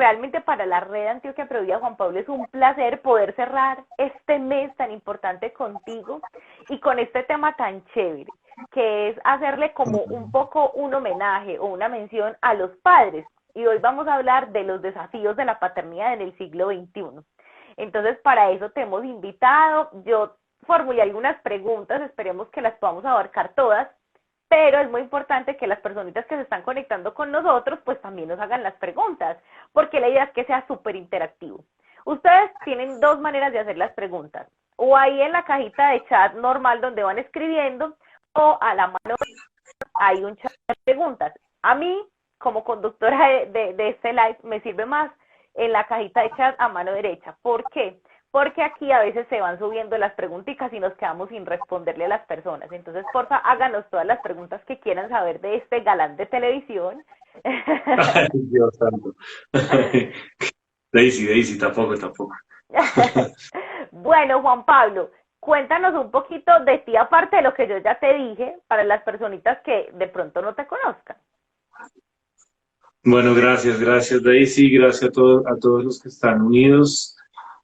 realmente para la Red Antioquia Provida, Juan Pablo, es un placer poder cerrar este mes tan importante contigo y con este tema tan chévere, que es hacerle como un poco un homenaje o una mención a los padres. Y hoy vamos a hablar de los desafíos de la paternidad en el siglo XXI. Entonces, para eso te hemos invitado. Yo formulé algunas preguntas, esperemos que las podamos abarcar todas, pero es muy importante que las personitas que se están conectando con nosotros, pues también nos hagan las preguntas, porque la idea es que sea súper interactivo. Ustedes tienen dos maneras de hacer las preguntas, o ahí en la cajita de chat normal donde van escribiendo, o a la mano hay un chat de preguntas. A mí, como conductora de este live, me sirve más en la cajita de chat a mano derecha. ¿Por qué? Porque aquí a veces se van subiendo las preguntitas y nos quedamos sin responderle a las personas. Entonces, porfa, háganos todas las preguntas que quieran saber de este galán de televisión. Ay, Dios santo. Daisy, tampoco. Bueno, Juan Pablo, cuéntanos un poquito de ti, aparte de lo que yo ya te dije, para las personitas que de pronto no te conozcan. Bueno, gracias Daisy, gracias a todos los que están unidos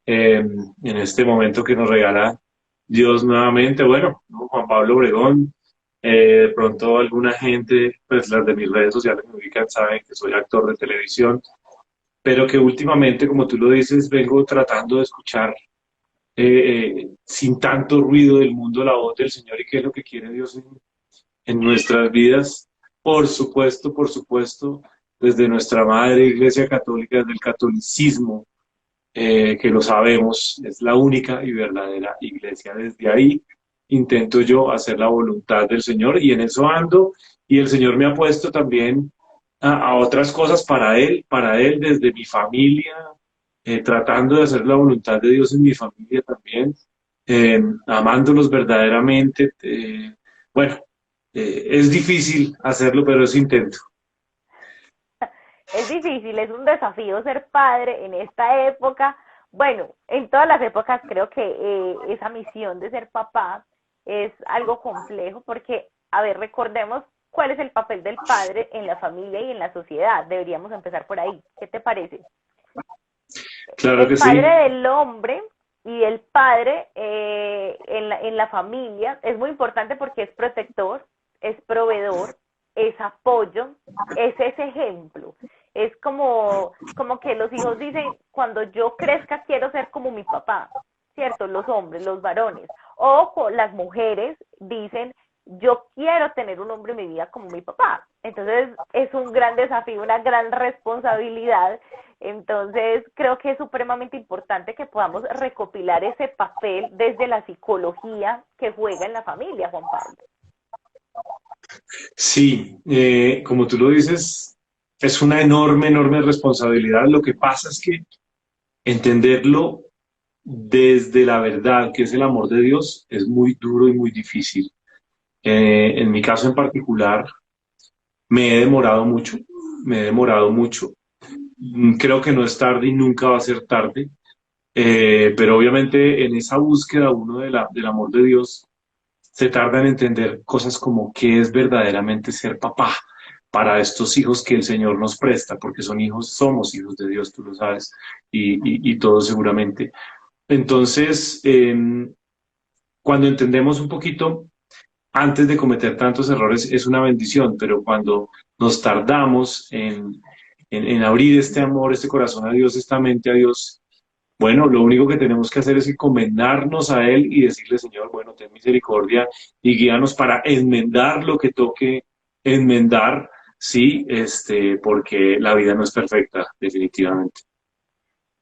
en este momento que nos regala Dios nuevamente. Bueno, ¿no? Juan Pablo Obregón, de pronto alguna gente, pues las de mis redes sociales me ubican, saben que soy actor de televisión, pero que últimamente, como tú lo dices, vengo tratando de escuchar sin tanto ruido del mundo la voz del Señor y qué es lo que quiere Dios en nuestras vidas. Por supuesto, desde nuestra madre Iglesia Católica, desde el catolicismo, que lo sabemos, es la única y verdadera iglesia. Desde ahí intento yo hacer la voluntad del Señor y en eso ando, y el Señor me ha puesto también a otras cosas para Él desde mi familia, tratando de hacer la voluntad de Dios en mi familia también, amándolos verdaderamente. Bueno, es difícil hacerlo, pero es intento. Es difícil, es un desafío ser padre en esta época. Bueno, en todas las épocas creo que esa misión de ser papá es algo complejo porque, a ver, recordemos cuál es el papel del padre en la familia y en la sociedad. Deberíamos empezar por ahí. ¿Qué te parece? Claro El que padre sí. del hombre y el padre en la familia es muy importante porque es protector, es proveedor, es apoyo, es ese ejemplo. Es como que los hijos dicen, cuando yo crezca quiero ser como mi papá, ¿cierto? Los hombres, los varones. O las mujeres dicen, yo quiero tener un hombre en mi vida como mi papá. Entonces es un gran desafío, una gran responsabilidad. Entonces creo que es supremamente importante que podamos recopilar ese papel desde la psicología que juega en la familia, Juan Pablo. Sí, como tú lo dices, es una enorme responsabilidad. Lo que pasa es que entenderlo desde la verdad, que es el amor de Dios, es muy duro y muy difícil. En mi caso en particular, me he demorado mucho, me he demorado mucho. Creo que no es tarde y nunca va a ser tarde, pero obviamente en esa búsqueda uno del amor de Dios se tarda en entender cosas como qué es verdaderamente ser papá para estos hijos que el Señor nos presta, porque son hijos, somos hijos de Dios, tú lo sabes, y todos seguramente. Entonces, cuando entendemos un poquito, antes de cometer tantos errores, es una bendición, pero cuando nos tardamos en abrir este amor, este corazón a Dios, esta mente a Dios, bueno, lo único que tenemos que hacer es encomendarnos a Él y decirle, Señor, bueno, ten misericordia y guíanos para enmendar lo que toque enmendar, sí, porque la vida no es perfecta, definitivamente.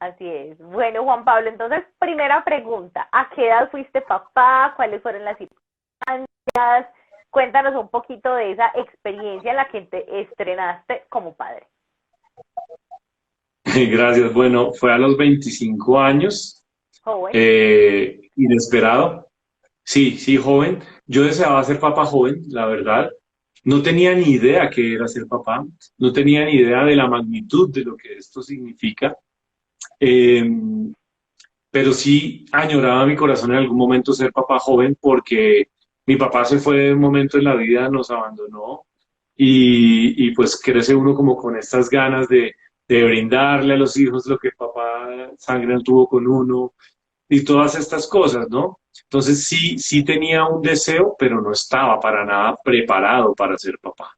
Así es. Bueno, Juan Pablo, entonces, primera pregunta, ¿a qué edad fuiste papá? ¿Cuáles fueron las circunstancias? Cuéntanos un poquito de esa experiencia en la que te estrenaste como padre. Gracias. Bueno, fue a los 25 años, Joven. inesperado. Sí, joven. Yo deseaba ser papá joven, la verdad. No tenía ni idea qué era ser papá, no tenía ni idea de la magnitud de lo que esto significa. Eh, pero sí añoraba mi corazón en algún momento ser papá joven porque mi papá se fue de un momento en la vida, nos abandonó y pues crece uno como con estas ganas de brindarle a los hijos lo que papá sangre no tuvo con uno y todas estas cosas, ¿no? Entonces sí, sí tenía un deseo, pero no estaba para nada preparado para ser papá.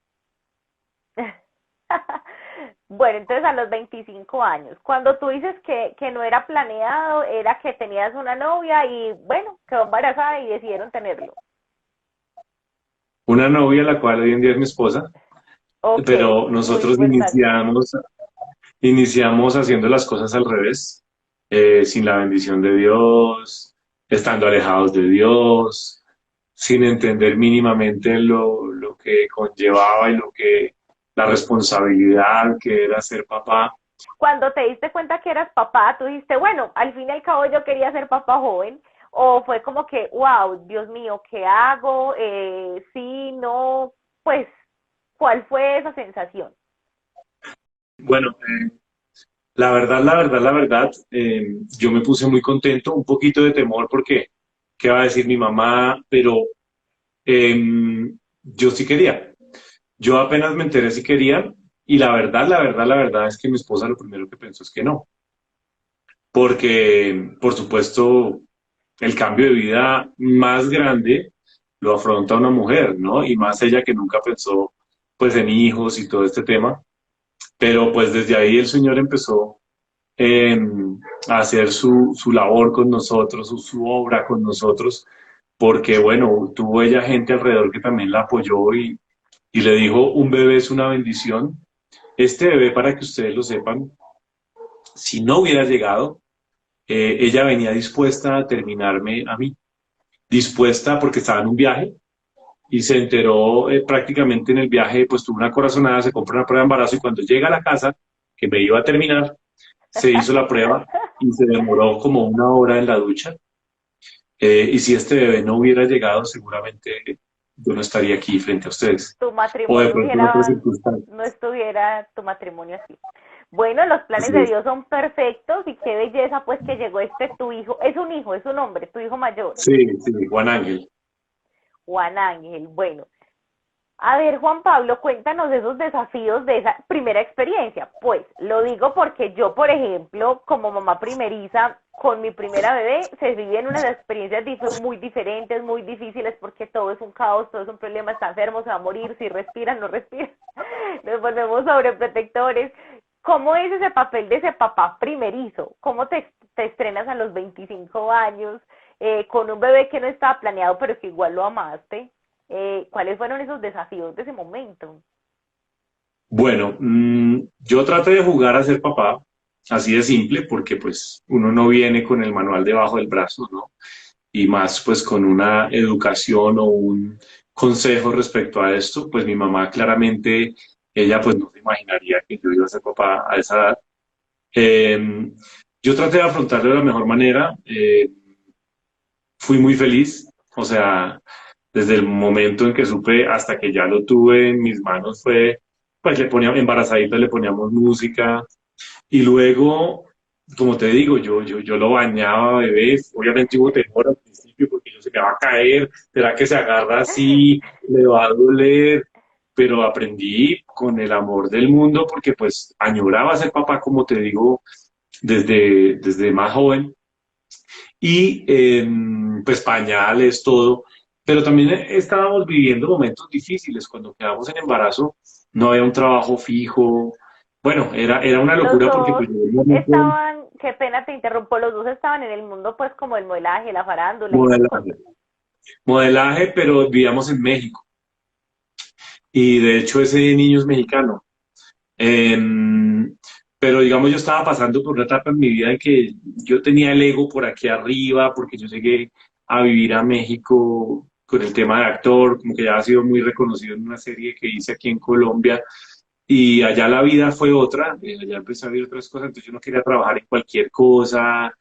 Bueno, entonces a los 25 años, cuando tú dices que no era planeado, era que tenías una novia y bueno, quedó embarazada y decidieron tenerlo. Una novia, la cual hoy en día es mi esposa, Ok, pero muy nosotros importante. iniciamos haciendo las cosas al revés, sin la bendición de Dios, estando alejados de Dios, sin entender mínimamente lo que conllevaba y lo que la responsabilidad que era ser papá. Cuando te diste cuenta que eras papá, tú dijiste, bueno, al fin y al cabo yo quería ser papá joven, o fue como que, wow, Dios mío, ¿qué hago? Sí, no, pues, ¿cuál fue esa sensación? Bueno, la verdad, yo me puse muy contento, un poquito de temor porque, ¿qué va a decir mi mamá? Pero yo sí quería. Yo apenas me enteré si querían y la verdad es que mi esposa lo primero que pensó es que no, porque por supuesto el cambio de vida más grande lo afronta una mujer, ¿no? Y más ella que nunca pensó pues en hijos y todo este tema, pero pues desde ahí el Señor empezó eh, a hacer su labor con nosotros, su obra con nosotros, porque bueno, tuvo ella gente alrededor que también la apoyó y le dijo, un bebé es una bendición. Este bebé, para que ustedes lo sepan, si no hubiera llegado, ella venía dispuesta a terminarme a mí, dispuesta porque estaba en un viaje y se enteró prácticamente en el viaje, pues tuvo una corazonada, se compró una prueba de embarazo y cuando llega a la casa, que me iba a terminar, se hizo la prueba y se demoró como una hora en la ducha. Y si este bebé no hubiera llegado, seguramente yo no estaría aquí frente a ustedes. Tu O de matrimonio pronto en otras hubiera, circunstancias. no estuviera tu matrimonio así. Bueno, los planes Así de es. Dios son perfectos y qué belleza pues que llegó este tu hijo, es un hombre, tu hijo mayor, Sí, sí, Juan Ángel. Juan Ángel. Bueno, a ver, Juan Pablo, cuéntanos esos desafíos de esa primera experiencia. Pues lo digo porque yo, por ejemplo, como mamá primeriza, con mi primera bebé, se viven unas experiencias muy diferentes, muy difíciles, porque todo es un caos, todo es un problema, está enfermo, se va a morir, si respira, no respira, nos volvemos sobreprotectores. ¿Cómo es ese papel de ese papá primerizo? ¿Cómo te estrenas a los 25 años con un bebé que no estaba planeado, pero que igual lo amaste? ¿Cuáles fueron esos desafíos de ese momento? Bueno, yo traté de jugar a ser papá, así de simple, porque pues uno no viene con el manual debajo del brazo, ¿no? Y más pues con una educación o un consejo respecto a esto, pues mi mamá claramente, ella pues no se imaginaría que yo iba a ser papá a esa edad. Eh, yo traté de afrontarlo de la mejor manera, fui muy feliz, o sea, desde el momento en que supe hasta que ya lo tuve en mis manos fue, pues le poníamos, embarazadita le poníamos música y luego, como te digo, yo lo bañaba a bebés, obviamente hubo temor al principio porque yo se me va a caer, será que se agarra así, le va a doler, pero aprendí con el amor del mundo porque pues añoraba ser papá, como te digo, desde más joven y pues pañales, todo. Pero también estábamos viviendo momentos difíciles. Cuando quedamos en embarazo, no había un trabajo fijo. Bueno, era una Los locura porque dos pues llegó un momento de estaban, qué pena te interrumpo, los dos estaban en el mundo pues como el modelaje, la farándula y esas modelaje, cosas. modelaje, pero vivíamos en México. Y de hecho ese niño es mexicano. Em, pero digamos, yo estaba pasando por una etapa en mi vida en que yo tenía el ego por aquí arriba, porque yo llegué a vivir a México con el tema de actor, como que ya ha sido muy reconocido en una serie que hice aquí en Colombia, y allá la vida fue otra, allá empecé a vivir otras cosas, entonces yo no quería trabajar en cualquier cosa,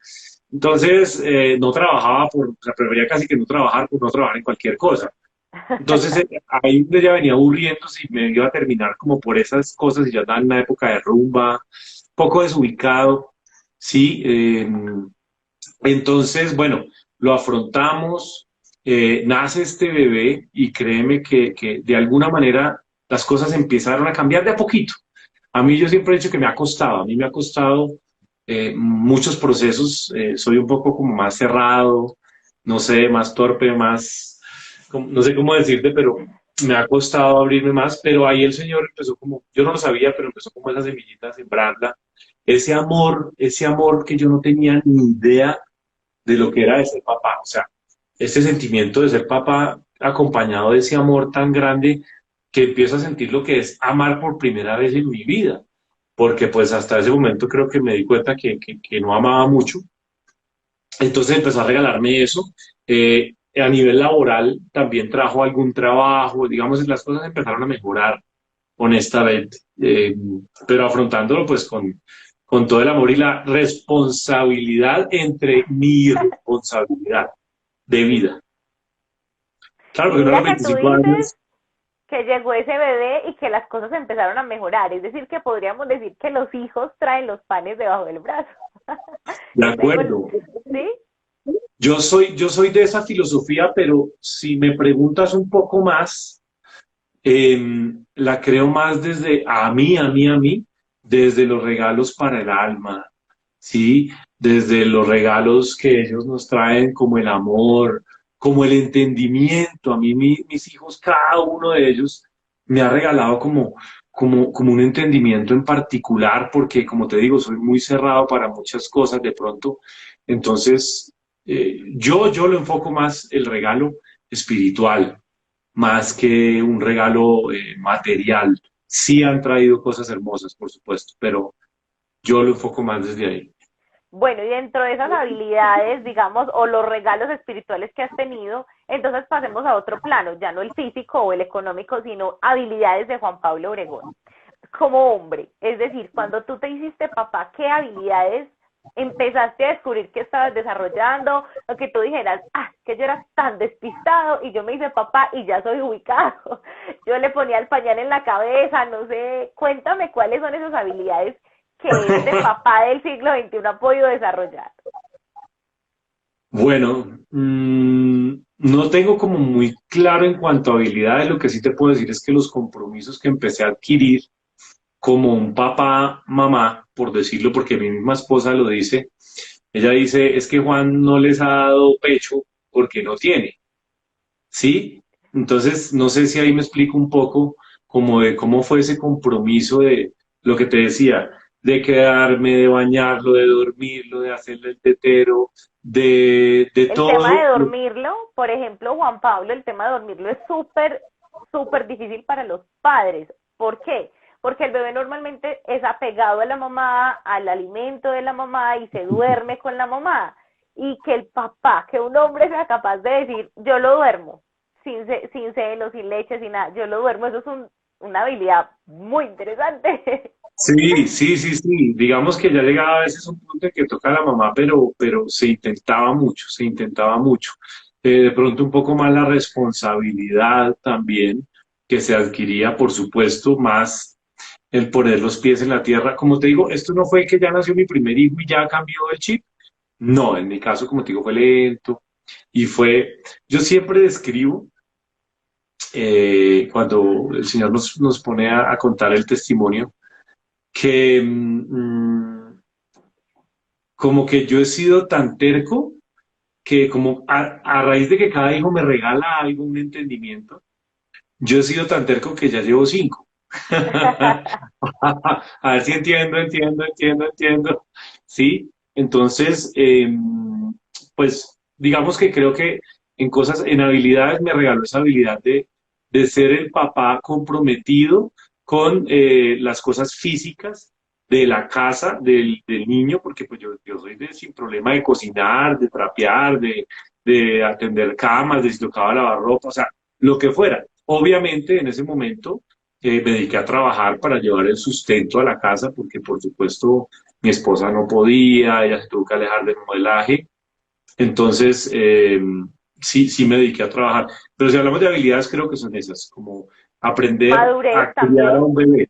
entonces no trabajaba por, o sea, prefería casi que no trabajar por no trabajar en cualquier cosa. Entonces ahí donde ella venía aburriéndose y me iba a terminar como por esas cosas y ya estaba en una época de rumba, poco desubicado, ¿sí? Entonces, bueno, lo afrontamos, nace este bebé y créeme que de alguna manera las cosas empezaron a cambiar de a poquito. A mí yo siempre he dicho que me ha costado, a mí me ha costado muchos procesos, soy un poco como más cerrado, no sé, más torpe, más, no sé cómo decirte, pero me ha costado abrirme más, pero ahí el Señor empezó como, yo no lo sabía, pero empezó como esa semillita a sembrarla, ese amor que yo no tenía ni idea de lo que era de ser papá, o sea, este sentimiento de ser papá acompañado de ese amor tan grande que empiezo a sentir lo que es amar por primera vez en mi vida, porque pues hasta ese momento creo que me di cuenta que no amaba mucho, entonces empezó a regalarme eso. A nivel laboral también trajo algún trabajo, digamos, las cosas empezaron a mejorar honestamente, pero afrontándolo pues con todo el amor y la responsabilidad entre mi responsabilidad de vida. Claro, Y porque uno a los mira que tú 25 dices años, que llegó ese bebé y que las cosas empezaron a mejorar. Es decir, que podríamos decir que los hijos traen los panes debajo del brazo. de Yo tengo, acuerdo, ¿sí? yo soy de esa filosofía, pero si me preguntas un poco más, la creo más desde a mí, desde los regalos para el alma, ¿sí? Desde los regalos que ellos nos traen, como el amor, como el entendimiento. A mí, mis hijos, cada uno de ellos me ha regalado como un entendimiento en particular, porque como te digo, soy muy cerrado para muchas cosas de pronto. Entonces, yo lo enfoco más el regalo espiritual más que un regalo material. Sí han traído cosas hermosas, por supuesto, pero yo lo enfoco más desde ahí. Bueno, y dentro de esas habilidades, digamos, o los regalos espirituales que has tenido, entonces pasemos a otro plano, ya no el físico o el económico, sino habilidades de Juan Pablo Obregón como hombre. Es decir, cuando tú te hiciste papá, ¿qué habilidades empezaste a descubrir que estabas desarrollando? O que tú dijeras, que yo era tan despistado y yo me hice papá y ya soy ubicado. Yo le ponía el pañal en la cabeza, no sé. Cuéntame cuáles son esas habilidades que este papá del siglo XXI ha podido desarrollar. Bueno, no tengo como muy claro en cuanto a habilidades, lo que sí te puedo decir es que los compromisos que empecé a adquirir como un papá, mamá, por decirlo, porque mi misma esposa lo dice, ella dice, es que Juan no les ha dado pecho porque no tiene. ¿Sí? Entonces, no sé si ahí me explico un poco como de cómo fue ese compromiso de lo que te decía, de quedarme, de bañarlo, de dormirlo, de hacerle el tetero, de El tema todo. de dormirlo, por ejemplo, Juan Pablo, el tema de dormirlo es súper, súper difícil para los padres. ¿Por qué? Porque el bebé normalmente es apegado a la mamá, al alimento de la mamá y se duerme con la mamá. Y que el papá, que un hombre sea capaz de decir, yo lo duermo, sin seno, sin leche, sin nada, yo lo duermo, eso es una habilidad muy interesante. Sí, sí, sí, sí. Digamos que ya llegaba a veces un punto en que toca a la mamá, pero se intentaba mucho, se intentaba mucho. De pronto un poco más la responsabilidad también que se adquiría, por supuesto, más el poner los pies en la tierra. Como te digo, esto no fue que ya nació mi primer hijo y ya cambió el chip. No, en mi caso, como te digo, fue lento y yo siempre describo, cuando el Señor nos pone a contar el testimonio, que como que yo he sido tan terco que como a raíz de que cada hijo me regala algo, un entendimiento, yo he sido tan terco que ya llevo 5. A ver si entiendo. Sí, entonces, pues digamos que creo que en cosas, en habilidades me regaló esa habilidad de ser el papá comprometido con las cosas físicas de la casa del niño, porque pues yo soy sin problema de cocinar, de trapear, de atender camas, de si tocaba lavar ropa, o sea, lo que fuera. Obviamente en ese momento me dediqué a trabajar para llevar el sustento a la casa, porque por supuesto mi esposa no podía, ella se tuvo que alejar del modelaje. Entonces, sí, sí me dediqué a trabajar. Pero si hablamos de habilidades, creo que son esas, como aprender Madurez a criar a también, un bebé.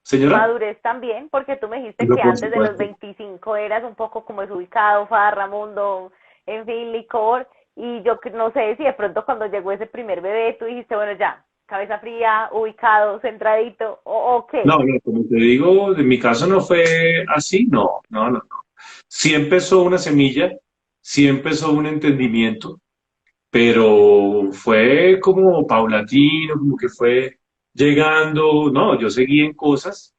Señora, madurez también, porque tú me dijiste pero que por antes de los supuesto. 25 eras un poco como desubicado, farra, mundo, en fin, licor, y yo no sé si de pronto cuando llegó ese primer bebé tú dijiste, bueno, ya, cabeza fría, ubicado, centradito, o qué? No, no, como te digo, en mi caso no fue así, no, no, no. Sí empezó una semilla, sí empezó un entendimiento, pero fue como paulatino, como que fue llegando, no, yo seguí en cosas,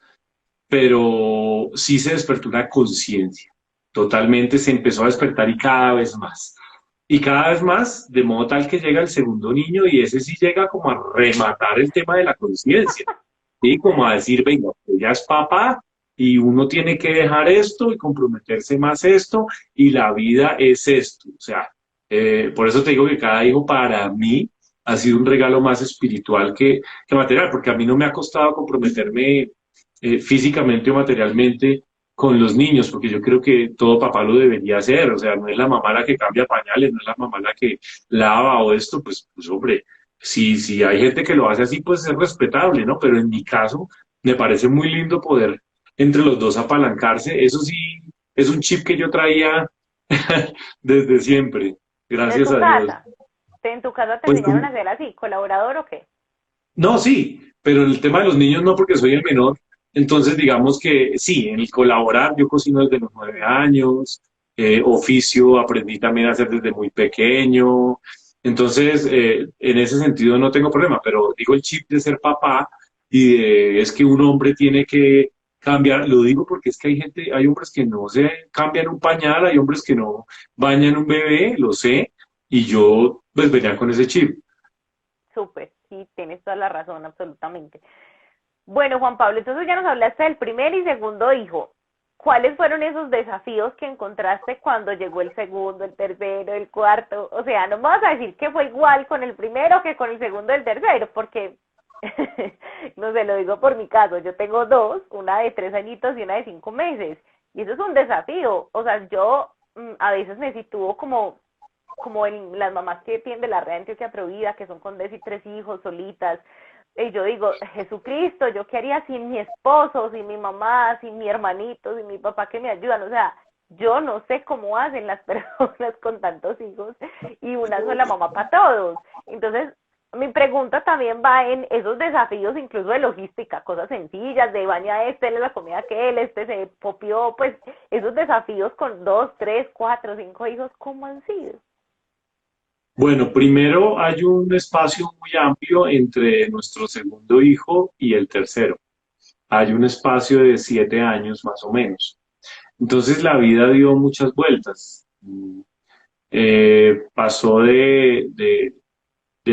pero sí se despertó una conciencia, totalmente se empezó a despertar y cada vez más, de modo tal que llega el segundo niño y ese sí llega como a rematar el tema de la conciencia, ¿sí? Como a decir, venga, usted ya es papá y uno tiene que dejar esto y comprometerse más esto y la vida es esto. O sea, por eso te digo que cada hijo para mí ha sido un regalo más espiritual que material, porque a mí no me ha costado comprometerme físicamente o materialmente con los niños, porque yo creo que todo papá lo debería hacer, o sea, no es la mamá la que cambia pañales, no es la mamá la que lava o esto, pues hombre, si hay gente que lo hace así, pues es respetable, ¿no? Pero en mi caso, me parece muy lindo poder entre los dos apalancarse, eso sí, es un chip que yo traía desde siempre, De gracias tu a Dios. casa. ¿En tu casa te Pues enseñaron a ser así, colaborador o qué? no, sí, pero en el tema de los niños no, porque soy el menor. Entonces, digamos que sí, en el colaborar, yo cocino desde los 9 años, oficio aprendí también a hacer desde muy pequeño. Entonces, en ese sentido no tengo problema, pero digo el chip de ser papá y es que un hombre tiene que cambiar, lo digo porque es que hay gente, hay hombres que no se cambian un pañal, hay hombres que no bañan un bebé, lo sé, y yo pues venía con ese chip. Súper, sí, tienes toda la razón, absolutamente. Bueno, Juan Pablo, entonces ya nos hablaste del primer y segundo hijo. ¿Cuáles fueron esos desafíos que encontraste cuando llegó el segundo, el tercero, el cuarto? O sea, no me vas a decir que fue igual con el primero que con el segundo y el tercero, porque no sé, lo digo por mi caso. Yo tengo dos, una de 3 añitos y una de 5 meses. Y eso es un desafío. O sea, yo a veces me sitúo como en las mamás que tienen de la red Antioquia Provida, que son con 3 hijos solitas. Y yo digo, Jesucristo, ¿yo qué haría sin mi esposo, sin mi mamá, sin mi hermanito, sin mi papá que me ayudan? O sea, yo no sé cómo hacen las personas con tantos hijos y una sola mamá para todos. Entonces, mi pregunta también va en esos desafíos incluso de logística, cosas sencillas, de baña a este, él es la comida que él, este se popió, pues esos desafíos con 2, 3, 4, 5 hijos, ¿cómo han sido? Bueno, primero hay un espacio muy amplio entre nuestro segundo hijo y el tercero. Hay un espacio de 7 años más o menos. Entonces la vida dio muchas vueltas. Pasó de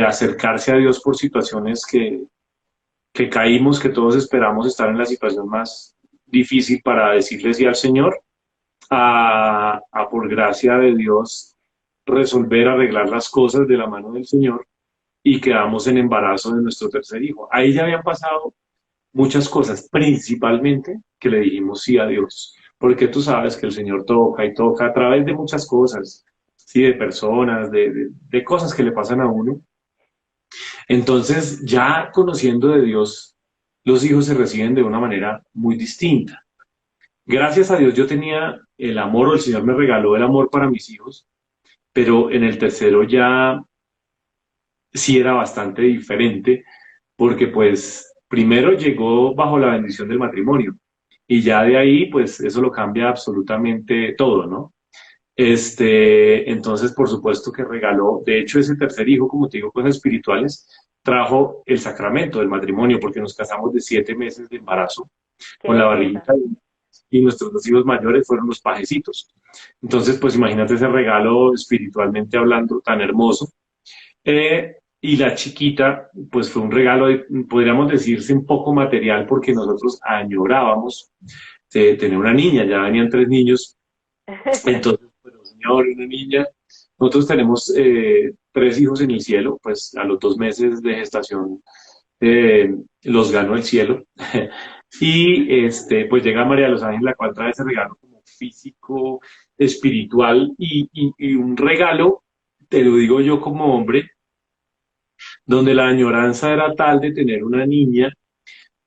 acercarse a Dios por situaciones que caímos, que todos esperamos estar en la situación más difícil para decirle sí al Señor, a por gracia de Dios resolver, arreglar las cosas de la mano del Señor y quedamos en embarazo de nuestro tercer hijo. Ahí ya habían pasado muchas cosas, principalmente que le dijimos sí a Dios, porque tú sabes que el Señor toca y toca a través de muchas cosas, sí, de personas, de cosas que le pasan a uno. Entonces, ya conociendo de Dios, los hijos se reciben de una manera muy distinta. Gracias a Dios yo tenía el amor, o el Señor me regaló el amor para mis hijos, pero en el tercero ya sí era bastante diferente porque pues primero llegó bajo la bendición del matrimonio y ya de ahí pues eso lo cambia absolutamente todo, ¿no? Entonces por supuesto que regaló, de hecho ese tercer hijo, como te digo, cosas espirituales, trajo el sacramento del matrimonio porque nos casamos de 7 meses de embarazo Qué con la belleza. barriguita y nuestros 2 hijos mayores fueron los pajecitos. Entonces pues imagínate ese regalo espiritualmente hablando tan hermoso. Y la chiquita, pues fue un regalo, podríamos decirse, un poco material porque nosotros añorábamos tener una niña, ya venían 3 niños, entonces, bueno, un señor y una niña. Nosotros tenemos 3 hijos en el cielo, pues a los 2 meses de gestación los ganó el cielo. Y pues llega María de los Ángeles, la cual trae ese regalo como físico, espiritual y un regalo, te lo digo yo como hombre, donde la añoranza era tal de tener una niña,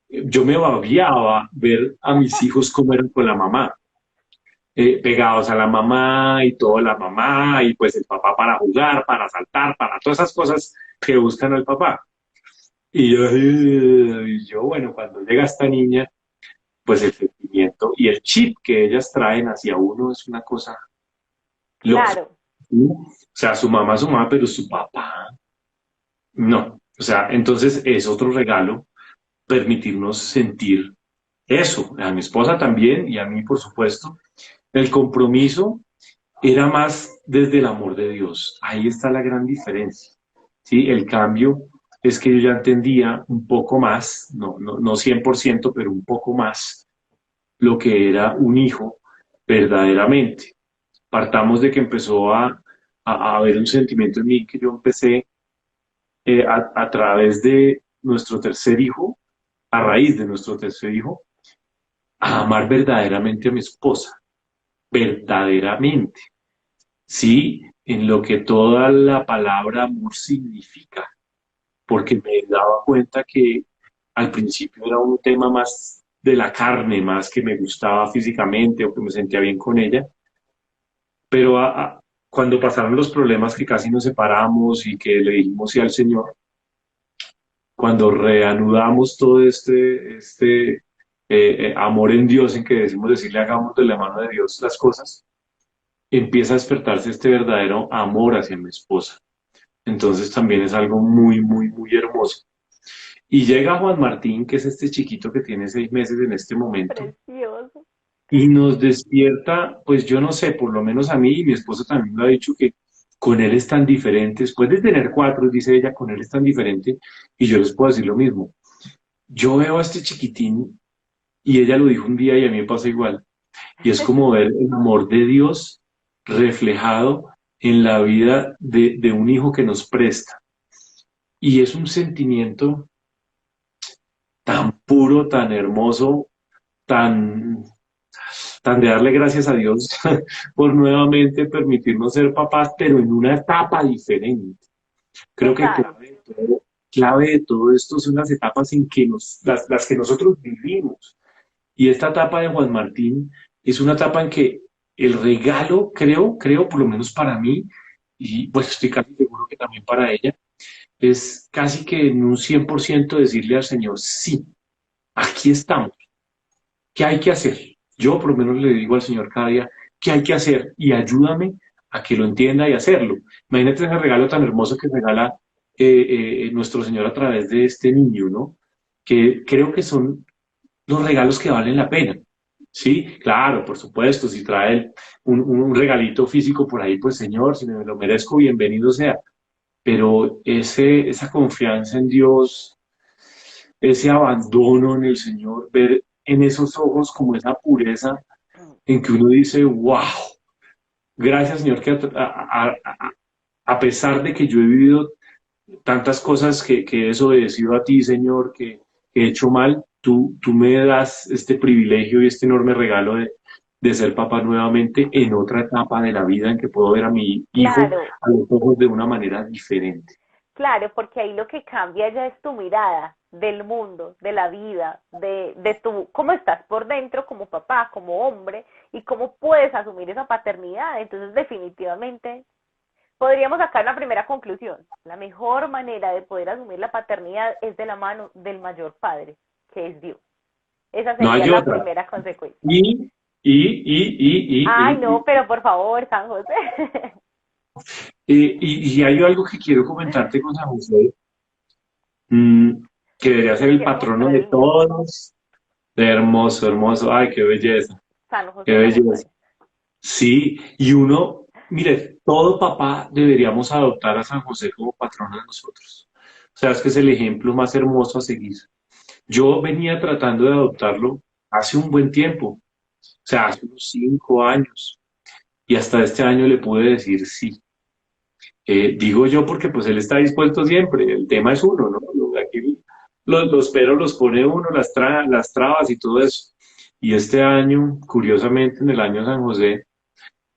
yo me babiaba ver a mis hijos cómo eran con la mamá, pegados a la mamá y todo la mamá, y pues el papá para jugar, para saltar, para todas esas cosas que buscan al papá. Y yo, bueno, cuando llega esta niña, pues el sentimiento y el chip que ellas traen hacia uno es una cosa loca. Claro, ¿Sí? O sea, su mamá, pero su papá, no. O sea, entonces es otro regalo permitirnos sentir eso. A mi esposa también y a mí, por supuesto. El compromiso era más desde el amor de Dios. Ahí está la gran diferencia. ¿Sí? El cambio es que yo ya entendía un poco más, no 100%, pero un poco más lo que era un hijo verdaderamente. Partamos de que empezó a haber un sentimiento en mí que yo empecé a través de nuestro tercer hijo, a raíz de nuestro tercer hijo, a amar verdaderamente a mi esposa, verdaderamente, ¿sí? En lo que toda la palabra amor significa, porque me daba cuenta que al principio era un tema más de la carne, más que me gustaba físicamente o que me sentía bien con ella, pero cuando pasaron los problemas que casi nos separamos y que le dijimos sí al Señor, cuando reanudamos todo este amor en Dios en que decimos decirle hagamos de la mano de Dios las cosas, empieza a despertarse este verdadero amor hacia mi esposa. Entonces también es algo muy, muy, muy hermoso. Y llega Juan Martín, que es este chiquito que tiene 6 meses en este momento, precioso. y nos despierta, pues yo no sé, por lo menos a mí y mi esposa también lo ha dicho que con él es tan diferente, después de tener cuatro, dice ella, con él es tan diferente, y yo les puedo decir lo mismo. Yo veo a este chiquitín, y ella lo dijo un día y a mí me pasa igual, y es como ver el amor de Dios reflejado en la vida de un hijo que nos presta. Y es un sentimiento tan puro, tan hermoso, tan tan de darle gracias a Dios por nuevamente permitirnos ser papás, pero en una etapa diferente. Creo que Total. clave de todo esto son las etapas en que las que nosotros vivimos. Y esta etapa de Juan Martín es una etapa en que el regalo, creo, por lo menos para mí, y pues estoy casi seguro que también para ella, es casi que en un 100% decirle al Señor, sí, aquí estamos. ¿Qué hay que hacer? Yo por lo menos le digo al Señor cada día, ¿qué hay que hacer? Y ayúdame a que lo entienda y hacerlo. Imagínate ese regalo tan hermoso que regala nuestro Señor a través de este niño, ¿no? Que creo que son los regalos que valen la pena. Sí, claro, por supuesto, si trae un regalito físico por ahí, pues Señor, si me lo merezco, bienvenido sea. Pero esa confianza en Dios, ese abandono en el Señor, ver en esos ojos como esa pureza en que uno dice, wow, gracias Señor, que a pesar de que yo he vivido tantas cosas que he desobedecido a ti, Señor, que he hecho mal, tú me das este privilegio y este enorme regalo de ser papá nuevamente en otra etapa de la vida en que puedo ver a mi hijo Claro, a los ojos de una manera diferente. claro, porque ahí lo que cambia ya es tu mirada del mundo, de la vida, de tu, cómo estás por dentro como papá, como hombre, y cómo puedes asumir esa paternidad. Entonces, definitivamente, podríamos sacar una primera conclusión. La mejor manera de poder asumir la paternidad es de la mano del mayor padre, que es Dios. Esa No sería hay la otra. primera consecuencia. Ay, no, Y, pero por favor, San José. y hay algo que quiero comentarte con San José, mm, que debería ser el Qué patrono de hermoso niño. todos. Hermoso, hermoso. Ay, qué belleza, San qué José belleza. Lamotay. Sí, y uno, mire, todo papá deberíamos adoptar a San José como patrón de nosotros. O sea, es que es el ejemplo más hermoso a seguir. Yo venía tratando de adoptarlo hace un buen tiempo, o sea, hace unos 5 años, y hasta este año le pude decir sí. Digo yo porque pues él está dispuesto siempre, el tema es uno, ¿no? Aquí los peros los pone uno, las trabas y todo eso. Y este año, curiosamente, en el año San José,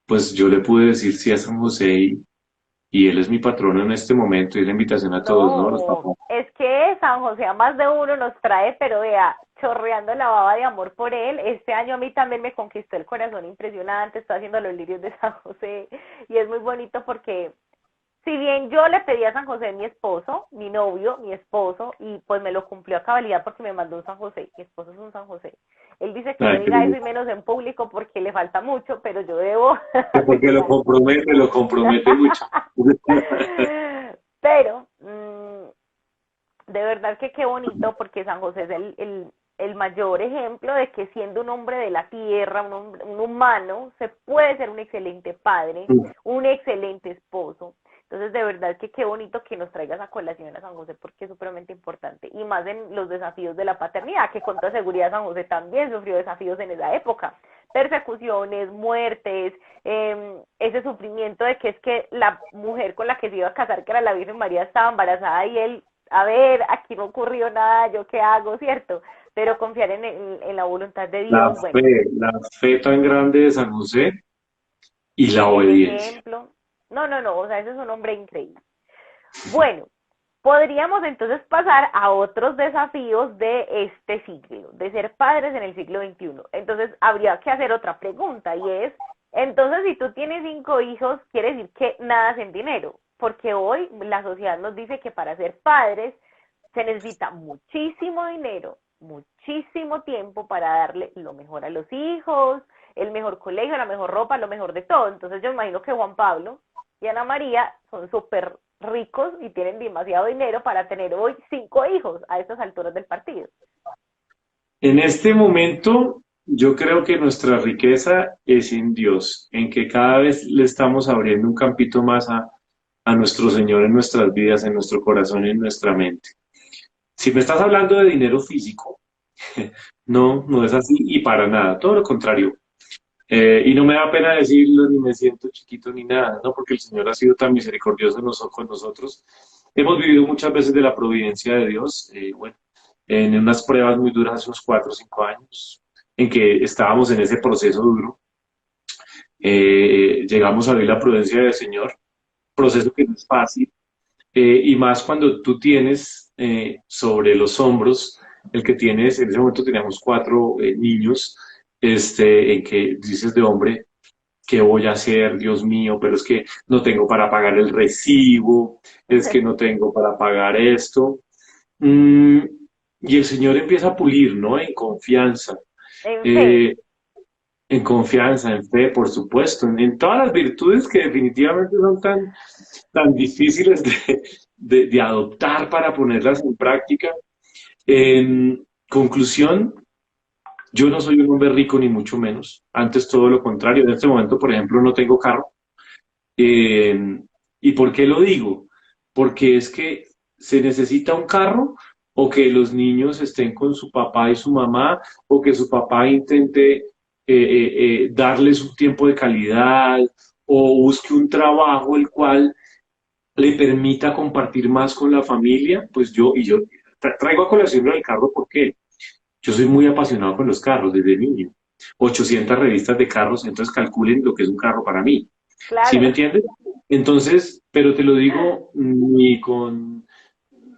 pues yo le pude decir sí a San José y él es mi patrono en este momento y es la invitación a todos, ¿no? Los No, papás. es que San José a más de uno nos trae, pero vea, chorreando la baba de amor por él. Este año a mí también me conquistó el corazón impresionante, estoy haciendo los lirios de San José y es muy bonito porque si bien yo le pedí a San José mi esposo, mi novio, mi esposo, y pues me lo cumplió a cabalidad porque me mandó un San José, mi esposo es un San José. Él dice que no Ay, qué diga eso lindo. y menos en público porque le falta mucho, pero yo debo Porque cuidar. lo compromete mucho. Pero de verdad que qué bonito porque San José es el mayor ejemplo de que siendo un hombre de la tierra, un humano, se puede ser un excelente padre, un excelente esposo. Entonces, de verdad que qué bonito que nos traigas a colación a San José porque es supremamente importante. Y más en los desafíos de la paternidad, que con toda seguridad San José también sufrió desafíos en esa época. Persecuciones, muertes, ese sufrimiento de que es que la mujer con la que se iba a casar, que era la Virgen María, estaba embarazada y él, a ver, aquí no ocurrió nada, ¿yo qué hago, cierto? Pero confiar en la voluntad de Dios, bueno, La fe tan grande de San José y la el obediencia. ejemplo. No, no, no, o sea, ese es un hombre increíble. Bueno, podríamos entonces pasar a otros desafíos de este siglo, de ser padres en el siglo XXI. Entonces, habría que hacer otra pregunta y es, entonces, si tú tienes 5 hijos, quiere decir que nada en dinero, porque hoy la sociedad nos dice que para ser padres se necesita muchísimo dinero, muchísimo tiempo para darle lo mejor a los hijos, el mejor colegio, la mejor ropa, lo mejor de todo. Entonces yo imagino que Juan Pablo y Ana María son súper ricos y tienen demasiado dinero para tener hoy 5 hijos a estas alturas del partido. En este momento, yo creo que nuestra riqueza es en Dios, en que cada vez le estamos abriendo un campito más a nuestro Señor en nuestras vidas, en nuestro corazón y en nuestra mente. Si me estás hablando de dinero físico, no, no es así y para nada, todo lo contrario. Y no me da pena decirlo, ni me siento chiquito ni nada, ¿no? Porque el Señor ha sido tan misericordioso con nosotros. Hemos vivido muchas veces de la providencia de Dios, bueno, en unas pruebas muy duras hace unos 4 o 5 años, en que estábamos en ese proceso duro. Llegamos a ver la prudencia del Señor, proceso que no es fácil, y más cuando tú tienes sobre los hombros, el que tienes, en ese momento teníamos 4 niños, en que dices de hombre, ¿qué voy a hacer, Dios mío? Pero es que no tengo para pagar el recibo, es que no tengo para pagar esto. Mm, y el Señor empieza a pulir, ¿no? En fe. Eh, en confianza, en fe, por supuesto, en todas las virtudes que definitivamente son tan difíciles de adoptar para ponerlas en práctica. En conclusión, yo no soy un hombre rico ni mucho menos. Antes todo lo contrario. En este momento, por ejemplo, no tengo carro. Eh, ¿Y por qué lo digo? Porque es que se necesita un carro o que los niños estén con su papá y su mamá o que su papá intente darles un tiempo de calidad o busque un trabajo el cual le permita compartir más con la familia. Pues yo traigo a colación lo del carro porque yo soy muy apasionado con los carros desde niño. 800 revistas de carros, entonces calculen lo que es un carro para mí. ¿Sí me Claro. entiendes? Entonces, pero te lo digo ni con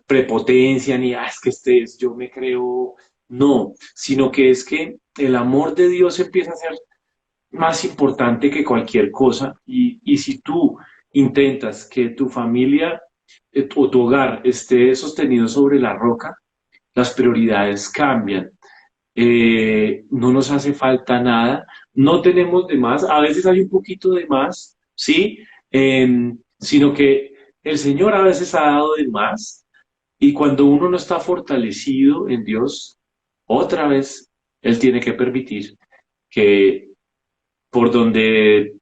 prepotencia, ni, es que yo me creo, no, sino que es que el amor de Dios empieza a ser más importante que cualquier cosa y si tú intentas que tu familia o tu hogar esté sostenido sobre la roca, las prioridades cambian. No nos hace falta nada, no tenemos de más, a veces hay un poquito de más, ¿sí? Sino que el Señor a veces ha dado de más y cuando uno no está fortalecido en Dios, otra vez Él tiene que permitir que por donde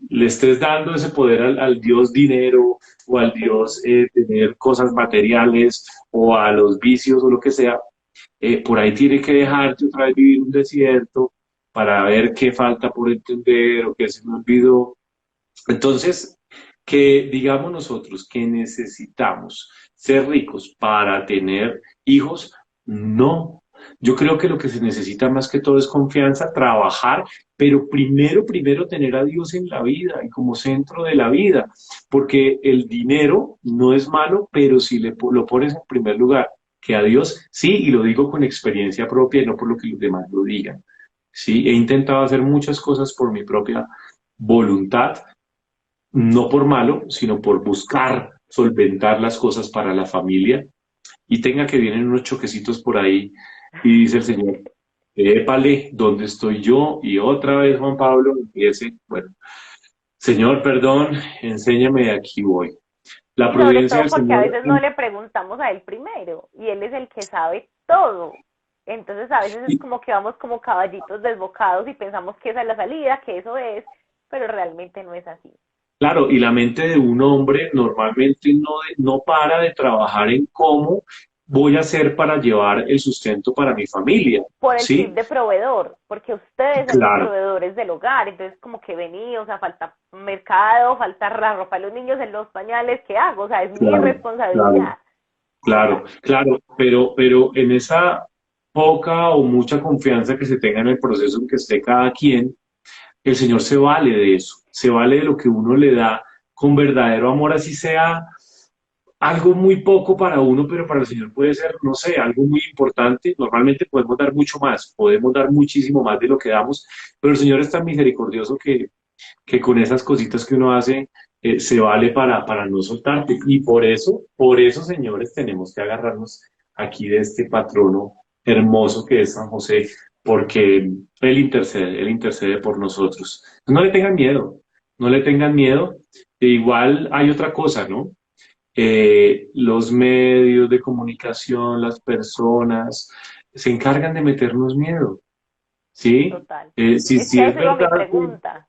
le estés dando ese poder al Dios dinero o al Dios tener cosas materiales o a los vicios o lo que sea, por ahí tiene que dejarte otra vez vivir un desierto para ver qué falta por entender o qué se me olvidó. Entonces, que digamos nosotros que necesitamos ser ricos para tener hijos, no. Yo creo que lo que se necesita más que todo es confianza, trabajar, pero primero tener a Dios en la vida y como centro de la vida, porque el dinero no es malo, pero si lo pones en primer lugar, que a Dios sí, y lo digo con experiencia propia y no por lo que los demás lo digan. Sí, he intentado hacer muchas cosas por mi propia voluntad no por malo, sino por buscar solventar las cosas para la familia, y tenga que vienen unos choquecitos por ahí, y dice el Señor, épale, ¿dónde estoy yo? Y otra vez Juan Pablo empiece, bueno, Señor, perdón, enséñame, de aquí voy. La Y sobre providencia todo del porque a Señor, veces no le preguntamos a él primero y él es el que sabe todo. Entonces a veces es y como que vamos como caballitos desbocados y pensamos que esa es la salida, que eso es, pero realmente no es así. claro, y la mente de un hombre normalmente no para de trabajar en cómo voy a hacer para llevar el sustento para mi familia, Por el chip ¿sí? de proveedor, porque ustedes son los Claro, proveedores del hogar, entonces como que vení, o sea, falta mercado, falta la ropa de los niños en los pañales, ¿qué hago? O sea, es mi claro, claro, responsabilidad. claro, Total, claro, pero en esa poca o mucha confianza que se tenga en el proceso en que esté cada quien, el Señor se vale de eso, se vale de lo que uno le da con verdadero amor, así sea algo muy poco para uno, pero para el Señor puede ser, no sé, algo muy importante. Normalmente podemos dar mucho más, podemos dar muchísimo más de lo que damos, pero el Señor es tan misericordioso que con esas cositas que uno hace, se vale para no soltarte. Y por eso, señores, tenemos que agarrarnos aquí de este patrono hermoso que es San José, porque Él intercede por nosotros. No le tengan miedo, no le tengan miedo. E igual hay otra cosa, ¿no? Los medios de comunicación, las personas, se encargan de meternos miedo, ¿sí? total. Es Si que a es eso iba mi verdad pregunta.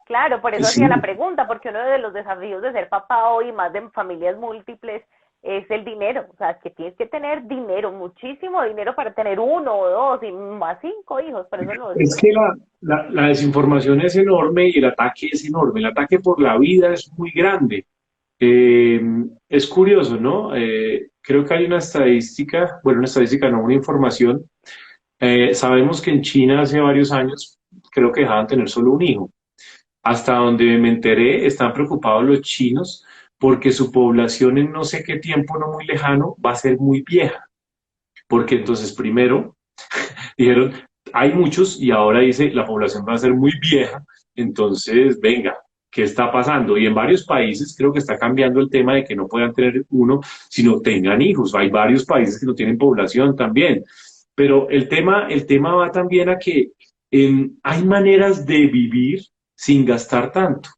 Claro, por eso sí, hacía la pregunta, porque uno de los desafíos de ser papá hoy, más de familias múltiples, es el dinero. O sea, es que tienes que tener dinero, muchísimo dinero para tener uno o dos y más cinco hijos, por eso lo es decía. que la desinformación es enorme y el ataque es enorme. El ataque por la vida es muy grande. Eh, es curioso, ¿no? Creo que hay una estadística, bueno, una estadística, no, una información. Sabemos que en China hace varios años creo que dejaban tener solo un hijo. Hasta donde me enteré, están preocupados los chinos porque su población en no sé qué tiempo no muy lejano va a ser muy vieja. Porque entonces, primero, dijeron, hay muchos y ahora dice, la población va a ser muy vieja, entonces, venga, ¿qué está pasando? Y en varios países creo que está cambiando el tema de que no puedan tener uno, sino tengan hijos. Hay varios países que no tienen población también. Pero el tema va también a que hay maneras de vivir sin gastar tanto.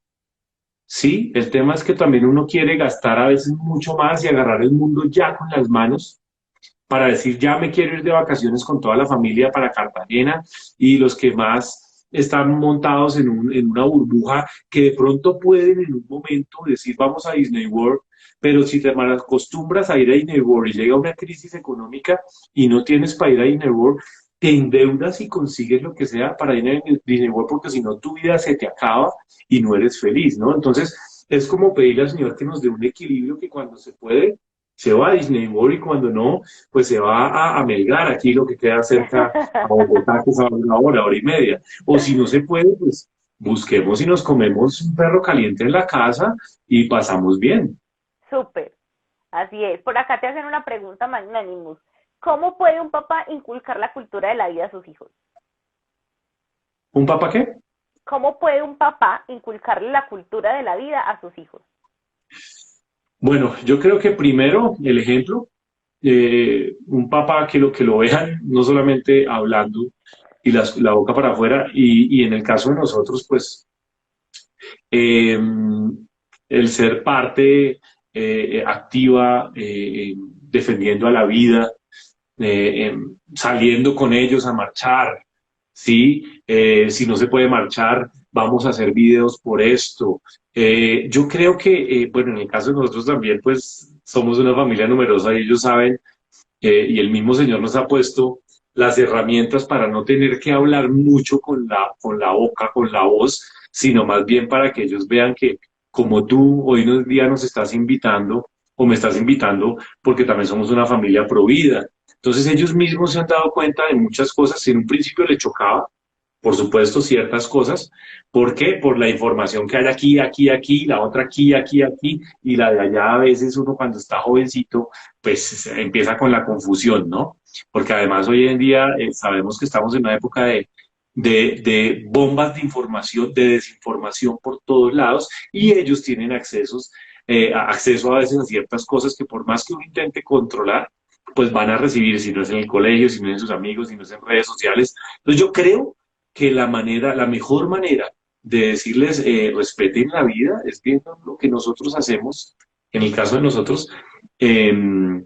Sí, el tema es que también uno quiere gastar a veces mucho más y agarrar el mundo ya con las manos para decir, ya me quiero ir de vacaciones con toda la familia para Cartagena, y los que más están montados en una burbuja que de pronto pueden en un momento decir, vamos a Disney World, pero si te acostumbras a ir a Disney World y llega una crisis económica y no tienes para ir a Disney World, te endeudas y consigues lo que sea para ir a Disney World, porque si no tu vida se te acaba y no eres feliz, ¿no? Entonces es como pedirle al Señor que nos dé un equilibrio, que cuando se puede se va a Disney World y cuando no, pues se va a Melgar, aquí lo que queda cerca a Bogotá, que es a una hora y media. O si no se puede, pues busquemos y nos comemos un perro caliente en la casa y pasamos bien. Súper, así es. Por acá te hacen una pregunta, Magnanimus. ¿Cómo puede un papá inculcar la cultura de la vida a sus hijos? ¿Un papá qué? ¿Cómo puede un papá inculcarle la cultura de la vida a sus hijos? Bueno, yo creo que primero el ejemplo, un papá que lo vean no solamente hablando y la boca para afuera, y en el caso de nosotros, pues eh, el ser parte activa, defendiendo a la vida, saliendo con ellos a marchar, ¿sí? Si no se puede marchar, vamos a hacer videos por esto. Yo creo que, bueno, en el caso de nosotros también, pues somos una familia numerosa y ellos saben, y el mismo Señor nos ha puesto las herramientas para no tener que hablar mucho con la boca, con la voz, sino más bien para que ellos vean que como tú hoy en día nos estás invitando o me estás invitando, porque también somos una familia provida. Entonces ellos mismos se han dado cuenta de muchas cosas. En un principio les chocaba, por supuesto, ciertas cosas. ¿Por qué? Por la información que hay aquí, aquí, aquí, la otra aquí, aquí, aquí, y la de allá a veces uno cuando está jovencito, pues empieza con la confusión, ¿no? Porque además hoy en día sabemos que estamos en una época de bombas de información, de desinformación por todos lados, y ellos tienen acceso a veces a ciertas cosas que por más que uno intente controlar, pues van a recibir, si no es en el colegio, si no es en sus amigos, si no es en redes sociales. Entonces yo creo que la mejor manera de decirles respeten la vida es viendo lo que nosotros hacemos, en el caso de nosotros, em,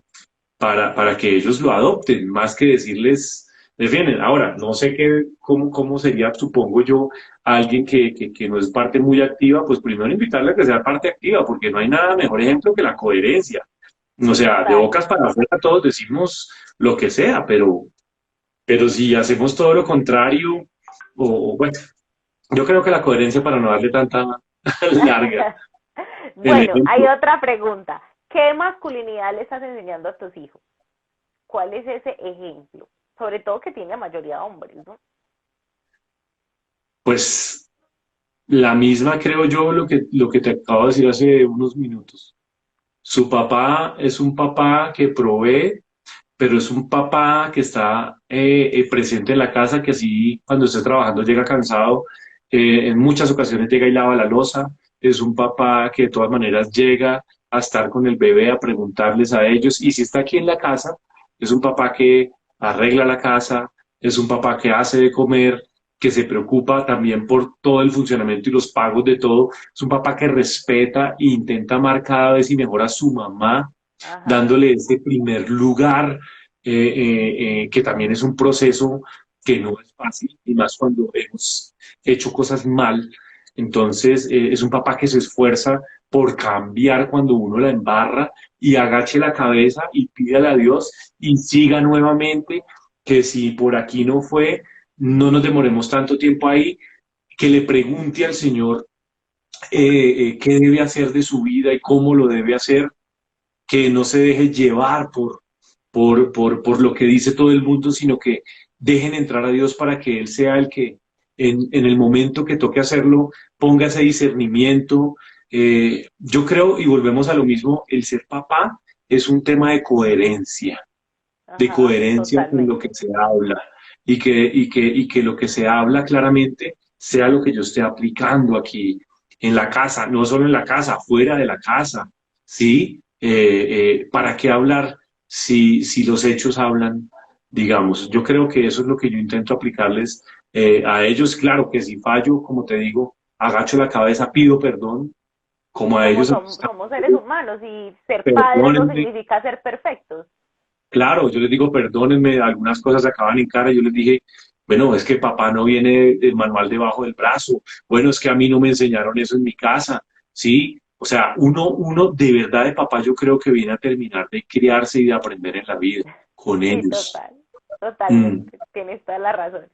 para que ellos lo adopten, más que decirles, defienden. Ahora, no sé cómo sería, supongo yo, alguien que no es parte muy activa, pues primero invitarle a que sea parte activa, porque no hay nada mejor ejemplo que la coherencia. O sea, de Total. bocas para afuera todos decimos lo que sea, pero si hacemos todo lo contrario, bueno, yo creo que la coherencia para no darle tanta larga. El Bueno, hay ejemplo, otra pregunta. ¿Qué masculinidad le estás enseñando a tus hijos? ¿Cuál es ese ejemplo? Sobre todo que tiene la mayoría de hombres, ¿no? pues la misma creo yo lo que te acabo de decir hace unos minutos. Su papá es un papá que provee, pero es un papá que está presente en la casa, que así cuando esté trabajando llega cansado, en muchas ocasiones llega y lava la loza, es un papá que de todas maneras llega a estar con el bebé, a preguntarles a ellos, y si está aquí en la casa, es un papá que arregla la casa, es un papá que hace de comer, que se preocupa también por todo el funcionamiento y los pagos de todo, es un papá que respeta e intenta amar cada vez y mejor a su mamá, Ajá. dándole ese primer lugar, que también es un proceso que no es fácil, y más cuando hemos hecho cosas mal. Entonces, es un papá que se esfuerza por cambiar cuando uno la embarra y agache la cabeza y pídale a Dios y siga nuevamente, que si por aquí no fue, no nos demoremos tanto tiempo ahí, que le pregunte al Señor qué debe hacer de su vida y cómo lo debe hacer, que no se deje llevar por lo que dice todo el mundo, sino que dejen entrar a Dios para que Él sea el que en el momento que toque hacerlo ponga ese discernimiento. Yo creo, y volvemos a lo mismo, el ser papá es un tema de Ajá, coherencia con lo que totalmente. se habla y que lo que se habla claramente sea lo que yo esté aplicando aquí en la casa, no solo en la casa, fuera de la casa, ¿sí? ¿Para qué hablar si los hechos hablan, digamos? Yo creo que eso es lo que yo intento aplicarles a ellos. Claro que si fallo, como te digo, agacho la cabeza, pido perdón, como a Como ellos, somos seres humanos y ser padres no perdónenme. significa ser perfectos. Claro, yo les digo, perdónenme, algunas cosas acaban en cara. Yo les dije, bueno, es que papá no viene el manual debajo del brazo. Bueno, es que a mí no me enseñaron eso en mi casa. Sí, o sea, uno de verdad de papá yo creo que viene a terminar de criarse y de aprender en la vida con Sí, ellos. total, Mm, totalmente, tienes toda la razón.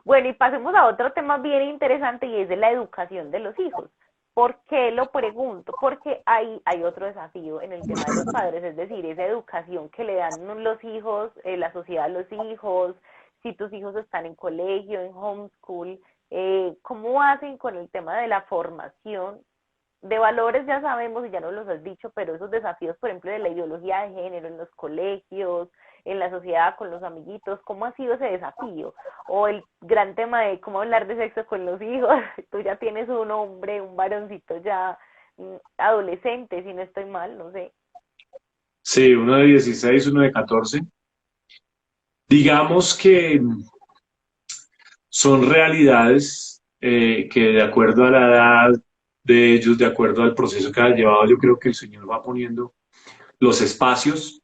Bueno, y pasemos a otro tema bien interesante y es de la educación de los hijos. ¿Por qué lo pregunto? Porque hay otro desafío en el tema de los padres, es decir, esa educación que le dan los hijos, la sociedad a los hijos, si tus hijos están en colegio, en homeschool, ¿cómo hacen con el tema de la formación de valores? Ya sabemos y ya nos los has dicho, pero esos desafíos, por ejemplo, de la ideología de género en los colegios, en la sociedad, con los amiguitos, ¿cómo ha sido ese desafío? O el gran tema de cómo hablar de sexo con los hijos, tú ya tienes un hombre, un varoncito ya adolescente, si no estoy mal, no sé. sí, uno de 16, uno de 14. Digamos que son realidades que de acuerdo a la edad de ellos, de acuerdo al proceso que ha llevado, yo creo que el Señor va poniendo los espacios,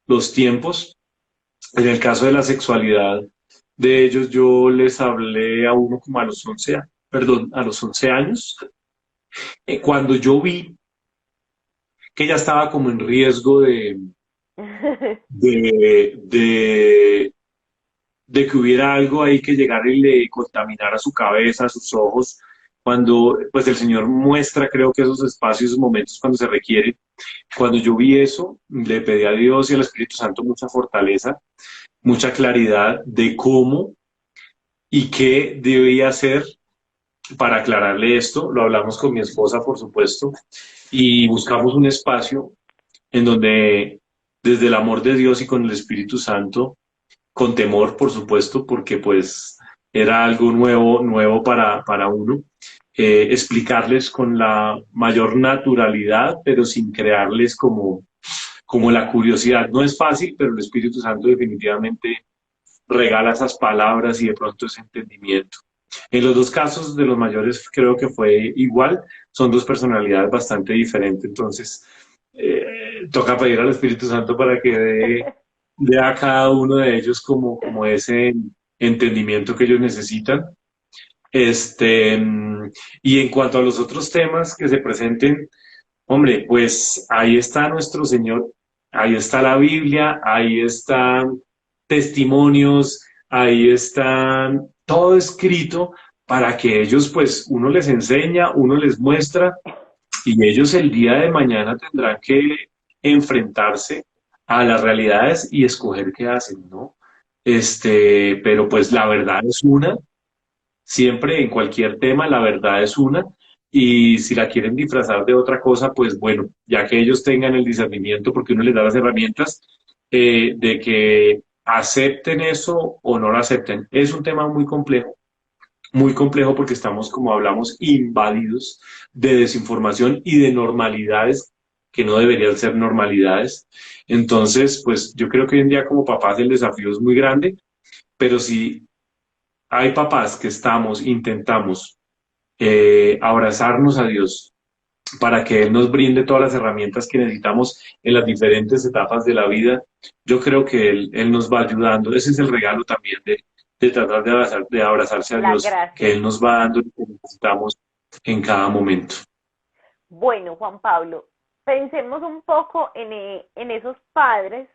los tiempos. En el caso de la sexualidad de ellos, yo les hablé a uno como a los 11, perdón, a los 11 años, cuando yo vi que ella estaba como en riesgo de, de, de que hubiera algo ahí que llegara y le contaminara su cabeza, sus ojos, cuando pues el Señor muestra, creo que esos espacios, esos momentos cuando se requiere. Cuando yo vi eso, le pedí a Dios y al Espíritu Santo mucha fortaleza, mucha claridad de cómo y qué debía hacer para aclararle esto. Lo hablamos con mi esposa, por supuesto, y buscamos un espacio en donde desde el amor de Dios y con el Espíritu Santo, con temor, por supuesto, porque pues era algo nuevo para uno. Explicarles con la mayor naturalidad, pero sin crearles como la curiosidad. No es fácil, pero el Espíritu Santo definitivamente regala esas palabras y de pronto ese entendimiento. En los dos casos de los mayores creo que fue igual, son dos personalidades bastante diferentes, entonces toca pedir al Espíritu Santo para que dé a cada uno de ellos como ese entendimiento que ellos necesitan. Y en cuanto a los otros temas que se presenten, hombre, pues ahí está nuestro Señor, ahí está la Biblia, ahí están testimonios, ahí están todo escrito para que ellos, pues, uno les enseña, uno les muestra y ellos el día de mañana tendrán que enfrentarse a las realidades y escoger qué hacen, ¿no? Pero pues la verdad es una, siempre en cualquier tema la verdad es una, y si la quieren disfrazar de otra cosa, pues bueno, ya que ellos tengan el discernimiento, porque uno les da las herramientas de que acepten eso o no lo acepten. Es un tema muy complejo porque estamos, como hablamos, invadidos de desinformación y de normalidades que no deberían ser normalidades. Entonces, pues yo creo que hoy en día como papás el desafío es muy grande, pero si hay papás que intentamos abrazarnos a Dios para que Él nos brinde todas las herramientas que necesitamos en las diferentes etapas de la vida, yo creo que Él nos va ayudando. Ese es el regalo también de tratar de abrazarse a La Dios, que gracia. Él nos va dando lo que necesitamos en cada momento. Bueno, Juan Pablo, pensemos un poco en esos padres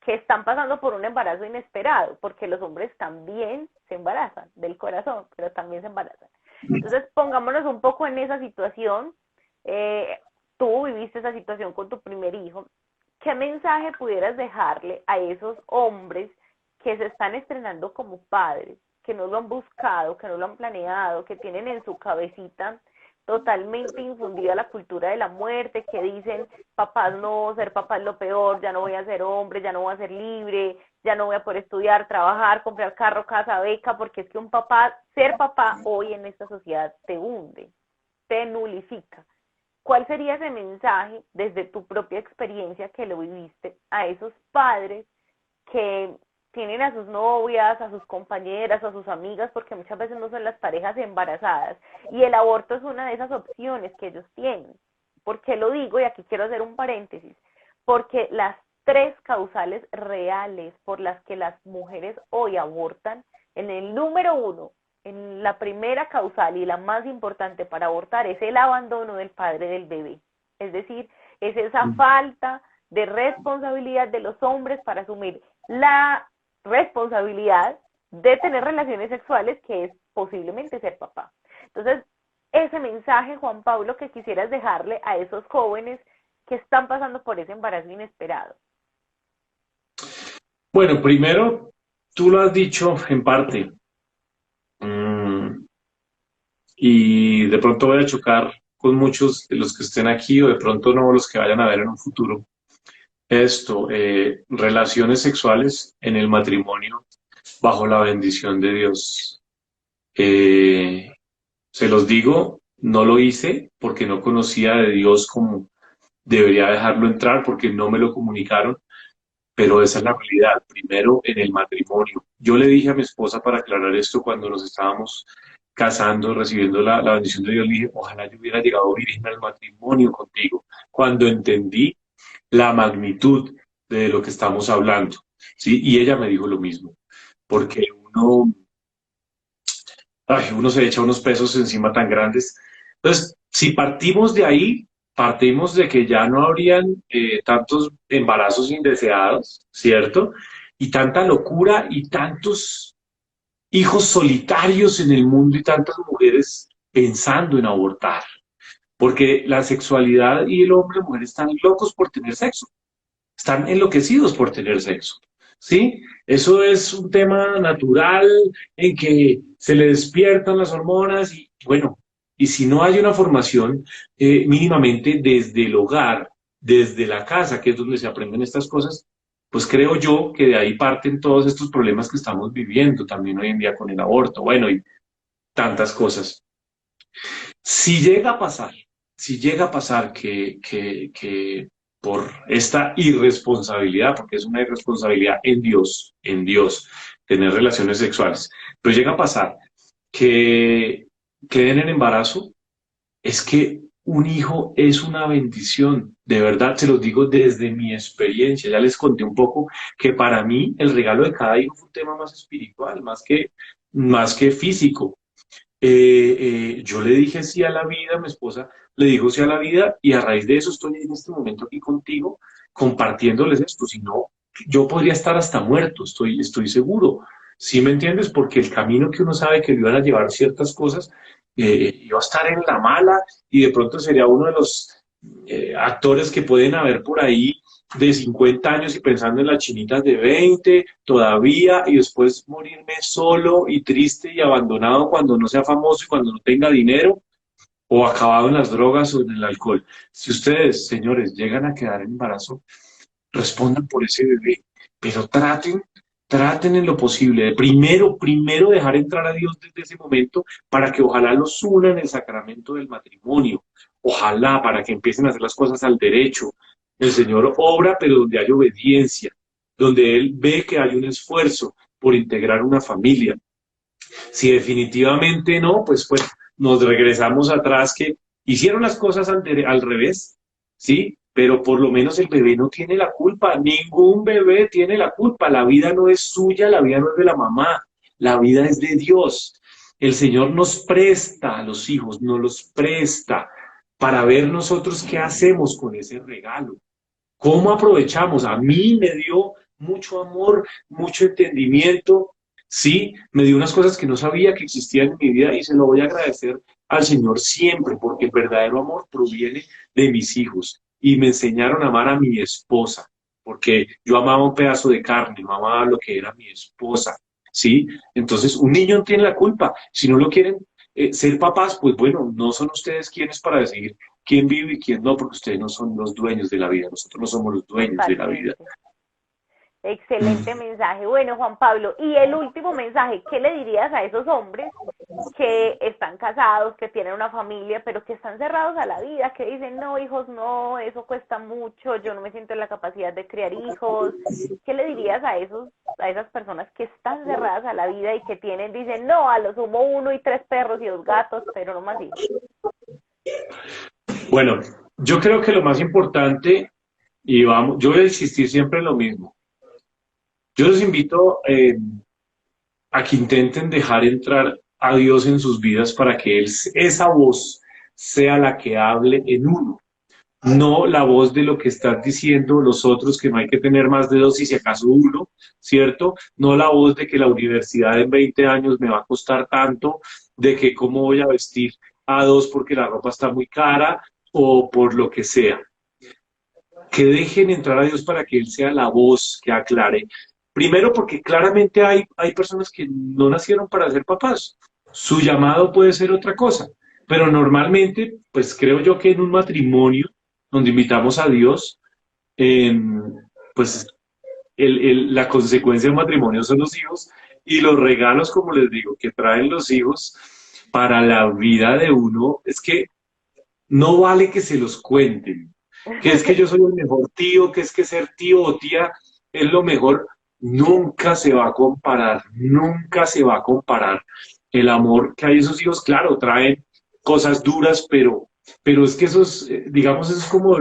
que están pasando por un embarazo inesperado, porque los hombres también se embarazan del corazón, pero también se embarazan. Entonces, pongámonos un poco en esa situación. Eh, Tú viviste esa situación con tu primer hijo. ¿Qué mensaje pudieras dejarle a esos hombres que se están estrenando como padres, que no lo han buscado, que no lo han planeado, que tienen en su cabecita totalmente infundida la cultura de la muerte, que dicen, papás no, ser papá es lo peor, ya no voy a ser hombre, ya no voy a ser libre, ya no voy a poder estudiar, trabajar, comprar carro, casa, beca, porque es que un papá, ser papá hoy en esta sociedad te hunde, te nulifica? ¿Cuál sería ese mensaje desde tu propia experiencia que lo viviste a esos padres que tienen a sus novias, a sus compañeras, a sus amigas, porque muchas veces no son las parejas embarazadas, y el aborto es una de esas opciones que ellos tienen? ¿Por qué lo digo? Y aquí quiero hacer un paréntesis, porque las tres causales reales por las que las mujeres hoy abortan, en el número uno, en la primera causal y la más importante para abortar, es el abandono del padre del bebé. Es decir, es esa falta de responsabilidad de los hombres para asumir la responsabilidad de tener relaciones sexuales, que es posiblemente ser papá. Entonces, ese mensaje, Juan Pablo, que quisieras dejarle a esos jóvenes que están pasando por ese embarazo inesperado. Bueno, primero, tú lo has dicho en parte, y de pronto voy a chocar con muchos de los que estén aquí o de pronto no los que vayan a ver en un futuro. Relaciones sexuales en el matrimonio bajo la bendición de Dios. Eh, Se los digo, no lo hice porque no conocía de Dios como debería dejarlo entrar, porque no me lo comunicaron, pero esa es la realidad. Primero, en el matrimonio. Yo le dije a mi esposa para aclarar esto cuando nos estábamos casando, recibiendo la bendición de Dios, le dije, ojalá yo hubiera llegado virgen al matrimonio contigo, cuando entendí la magnitud de lo que estamos hablando, ¿sí? Y ella me dijo lo mismo, porque uno se echa unos pesos encima tan grandes. Entonces, si partimos de ahí, partimos de que ya no habrían tantos embarazos indeseados, ¿cierto? Y tanta locura y tantos hijos solitarios en el mundo y tantas mujeres pensando en abortar. Porque la sexualidad y el hombre y la mujer están locos por tener sexo, están enloquecidos por tener sexo. ¿Sí? Eso es un tema natural en que se le despiertan las hormonas y bueno, y si no hay una formación mínimamente desde el hogar, desde la casa, que es donde se aprenden estas cosas, pues creo yo que de ahí parten todos estos problemas que estamos viviendo también hoy en día con el aborto, bueno, y tantas cosas. Si llega a pasar, si llega a pasar que por esta irresponsabilidad, porque es una irresponsabilidad en Dios, tener relaciones sexuales, pero llega a pasar que queden en embarazo, es que un hijo es una bendición. De verdad, se los digo desde mi experiencia. Ya les conté un poco que para mí el regalo de cada hijo fue un tema más espiritual, más que físico. Yo le dije sí a la vida, mi esposa le dijo sí a la vida y a raíz de eso estoy en este momento aquí contigo compartiéndoles esto. Si no, yo podría estar hasta muerto, estoy seguro. ¿Sí me entiendes? Porque el camino que uno sabe que le iban a llevar ciertas cosas, iba a estar en la mala y de pronto sería uno de los actores que pueden haber por ahí de 50 años y pensando en las chinitas de 20 todavía y después morirme solo y triste y abandonado cuando no sea famoso y cuando no tenga dinero o acabado en las drogas o en el alcohol. Si ustedes, señores, llegan a quedar en embarazo, respondan por ese bebé, pero traten en lo posible de primero dejar entrar a Dios desde ese momento para que ojalá los una en el sacramento del matrimonio, ojalá para que empiecen a hacer las cosas al derecho. El Señor obra, pero donde hay obediencia, donde Él ve que hay un esfuerzo por integrar una familia. Si definitivamente no, pues nos regresamos atrás que hicieron las cosas al revés, ¿sí? Pero por lo menos el bebé no tiene la culpa, ningún bebé tiene la culpa, la vida no es suya, la vida no es de la mamá, la vida es de Dios. El Señor nos presta a los hijos, nos los presta para ver nosotros qué hacemos con ese regalo. ¿Cómo aprovechamos? A mí me dio mucho amor, mucho entendimiento, sí, me dio unas cosas que no sabía que existían en mi vida y se lo voy a agradecer al Señor siempre, porque el verdadero amor proviene de mis hijos y me enseñaron a amar a mi esposa, porque yo amaba un pedazo de carne, no amaba lo que era mi esposa, ¿sí? Entonces, un niño no tiene la culpa. Si no lo quieren ser papás, pues bueno, no son ustedes quienes para decidir quién vive y quién no, porque ustedes no son los dueños de la vida, nosotros no somos los dueños de la vida. Totalmente. Excelente mensaje. Bueno, Juan Pablo, y el último mensaje, ¿qué le dirías a esos hombres que están casados, que tienen una familia, pero que están cerrados a la vida, que dicen, no, hijos, no, eso cuesta mucho, yo no me siento en la capacidad de criar hijos? ¿Qué le dirías a esas personas que están cerradas a la vida y que tienen, dicen, no, a lo sumo 1 y 3 perros y 2 gatos, pero no más hijos? Bueno, yo creo que lo más importante, y vamos, yo voy a insistir siempre en lo mismo. Yo los invito a que intenten dejar entrar a Dios en sus vidas para que esa voz sea la que hable en uno, no la voz de lo que están diciendo los otros, que no hay que tener más de dos y si acaso uno, ¿cierto? No la voz de que la universidad en 20 años me va a costar tanto, de que cómo voy a vestir a dos porque la ropa está muy cara o por lo que sea. Que dejen entrar a Dios para que Él sea la voz que aclare. Primero porque claramente hay personas que no nacieron para ser papás. Su llamado puede ser otra cosa. Pero normalmente, pues creo yo que en un matrimonio donde invitamos a Dios, eh, pues la consecuencia del matrimonio son los hijos y los regalos, como les digo, que traen los hijos para la vida de uno, es que no vale que se los cuenten, que es que yo soy el mejor tío, que es que ser tío o tía es lo mejor, nunca se va a comparar, nunca se va a comparar. El amor que hay en esos hijos, claro, traen cosas duras, pero es que esos, digamos, eso es como,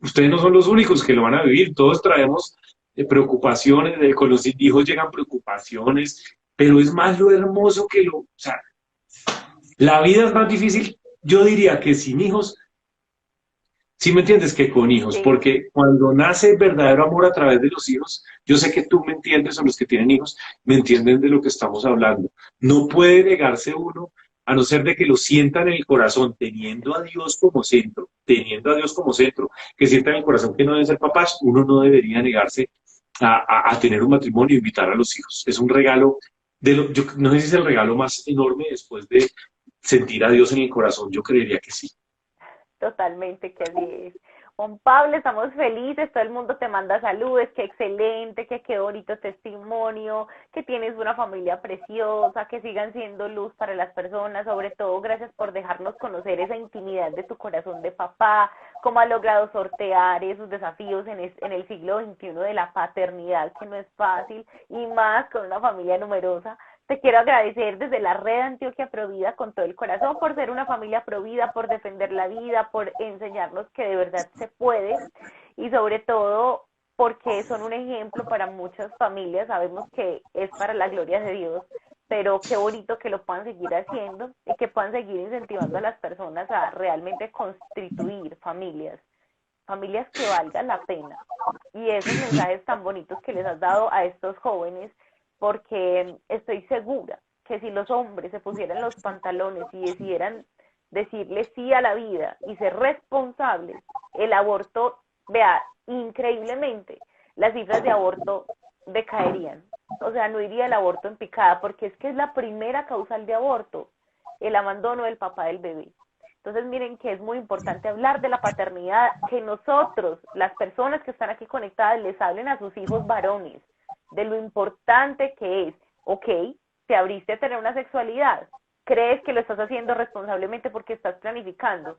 ustedes no son los únicos que lo van a vivir, todos traemos preocupaciones, con los hijos llegan preocupaciones, pero es más lo hermoso que o sea, la vida es más difícil, yo diría que sin hijos. ¿Sí me entiendes? Que con hijos, Sí, porque cuando nace el verdadero amor a través de los hijos, yo sé que tú me entiendes o los que tienen hijos me entienden de lo que estamos hablando. No puede negarse uno, a no ser de que lo sientan en el corazón, teniendo a Dios como centro, teniendo a Dios como centro, que sientan en el corazón que no deben ser papás, uno no debería negarse a tener un matrimonio e invitar a los hijos. Es un regalo, yo no sé si es el regalo más enorme después de sentir a Dios en el corazón, yo creería que sí. totalmente que así es. Juan Pablo, estamos felices, todo el mundo te manda saludos, qué excelente, que qué bonito testimonio, que tienes una familia preciosa, que sigan siendo luz para las personas, sobre todo gracias por dejarnos conocer esa intimidad de tu corazón de papá, cómo ha logrado sortear esos desafíos en el siglo XXI de la paternidad, que no es fácil, y más con una familia numerosa. Te quiero agradecer desde la Red Antioquia Provida con todo el corazón por ser una familia provida, por defender la vida, por enseñarnos que de verdad se puede y sobre todo porque son un ejemplo para muchas familias. Sabemos que es para la gloria de Dios, pero qué bonito que lo puedan seguir haciendo y que puedan seguir incentivando a las personas a realmente constituir familias que valgan la pena. Y esos mensajes tan bonitos que les has dado a estos jóvenes, porque estoy segura que si los hombres se pusieran los pantalones y decidieran decirle sí a la vida y ser responsables, el aborto, vea, increíblemente, las cifras de aborto decaerían. O sea, no iría el aborto en picada, porque es que es la primera causal de aborto, el abandono del papá del bebé. Entonces miren que es muy importante hablar de la paternidad, que nosotros, las personas que están aquí conectadas, les hablen a sus hijos varones, de lo importante que es. Ok, te abriste a tener una sexualidad, crees que lo estás haciendo responsablemente porque estás planificando,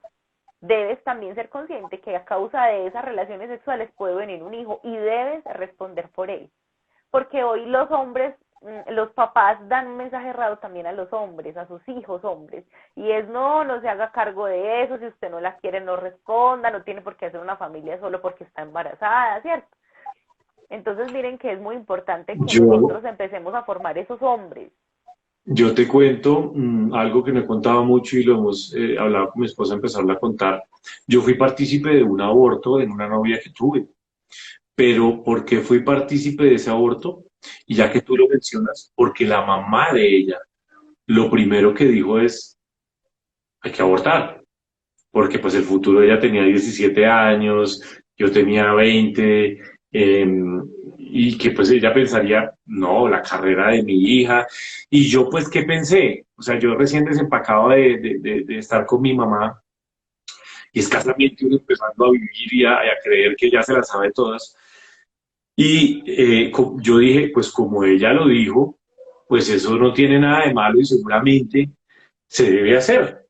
debes también ser consciente que a causa de esas relaciones sexuales puede venir un hijo y debes responder por él, porque hoy los hombres, los papás dan un mensaje errado también a los hombres, a sus hijos hombres, y es no se haga cargo de eso, si usted no la quiere no responda, no tiene por qué hacer una familia solo porque está embarazada, ¿cierto? Entonces miren que es muy importante que nosotros empecemos a formar esos hombres. Yo te cuento algo que me contaba mucho y lo hemos hablado con mi esposa, empezarla a contar. Yo fui partícipe de un aborto en una novia que tuve, pero ¿por qué fui partícipe de ese aborto? Y ya que tú lo mencionas, porque la mamá de ella, lo primero que dijo es, hay que abortar, porque pues el futuro de ella tenía 17 años, yo tenía 20, y que pues ella pensaría, no, la carrera de mi hija, y yo pues, ¿qué pensé? O sea, yo recién desempacado de estar con mi mamá, y escasamente uno empezando a vivir y a creer que ya se las sabe todas, y yo dije, pues como ella lo dijo, pues eso no tiene nada de malo y seguramente se debe hacer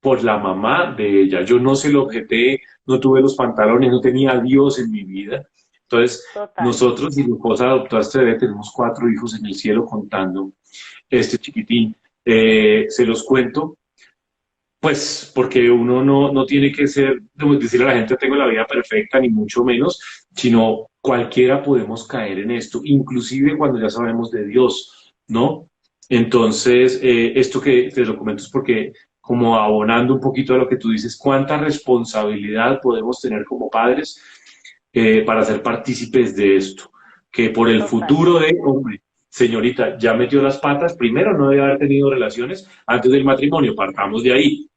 por la mamá de ella. Yo no se lo objeté, no tuve los pantalones, no tenía a Dios en mi vida. Entonces, Total. nosotros y mi esposa adoptó a este bebé, tenemos 4 hijos en el cielo contando este chiquitín. Se los cuento, pues porque uno no tiene que ser, decirle a la gente tengo la vida perfecta, ni mucho menos, sino cualquiera podemos caer en esto, inclusive cuando ya sabemos de Dios, ¿no? Entonces, esto que te lo comento es porque, como abonando un poquito a lo que tú dices, cuánta responsabilidad podemos tener como padres para ser partícipes de esto, que por el futuro de, hombre, señorita, ya metió las patas, primero no debe haber tenido relaciones antes del matrimonio, partamos de ahí.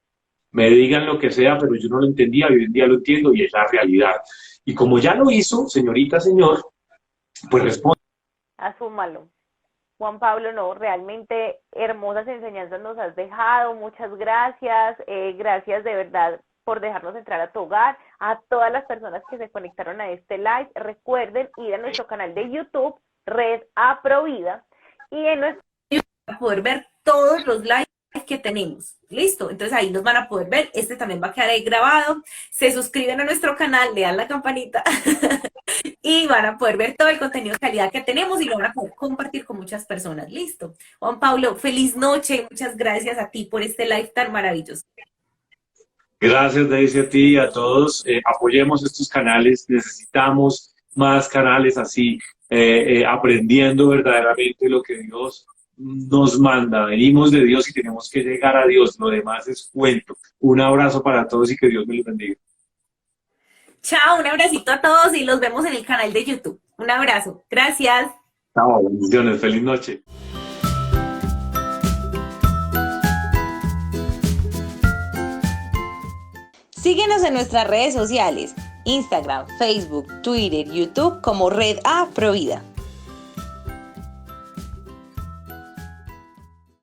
Me digan lo que sea, pero yo no lo entendía, hoy en día lo entiendo y es la realidad. Y como ya lo hizo, señorita, señor, pues responde. Asúmalo. Juan Pablo, no, realmente hermosas enseñanzas nos has dejado, muchas gracias, gracias de verdad por dejarnos entrar a tu hogar, a todas las personas que se conectaron a este live. Recuerden ir a nuestro canal de YouTube, Red A Provida, y en nuestro YouTube van a poder ver todos los lives que tenemos, listo, entonces ahí los van a poder ver, este también va a quedar ahí grabado, se suscriben a nuestro canal, le dan la campanita y van a poder ver todo el contenido de calidad que tenemos y lo van a poder compartir con muchas personas, listo. Juan Pablo, feliz noche, muchas gracias a ti por este live tan maravilloso. Gracias, Daisy, a ti y a todos. Apoyemos estos canales, necesitamos más canales así, aprendiendo verdaderamente lo que Dios nos manda. Venimos de Dios y tenemos que llegar a Dios, lo demás es cuento. Un abrazo para todos y que Dios me los bendiga. Chao, un abracito a todos y los vemos en el canal de YouTube. Un abrazo, gracias. Chao, bendiciones, feliz noche. Síguenos en nuestras redes sociales, Instagram, Facebook, Twitter, YouTube como Red A Provida.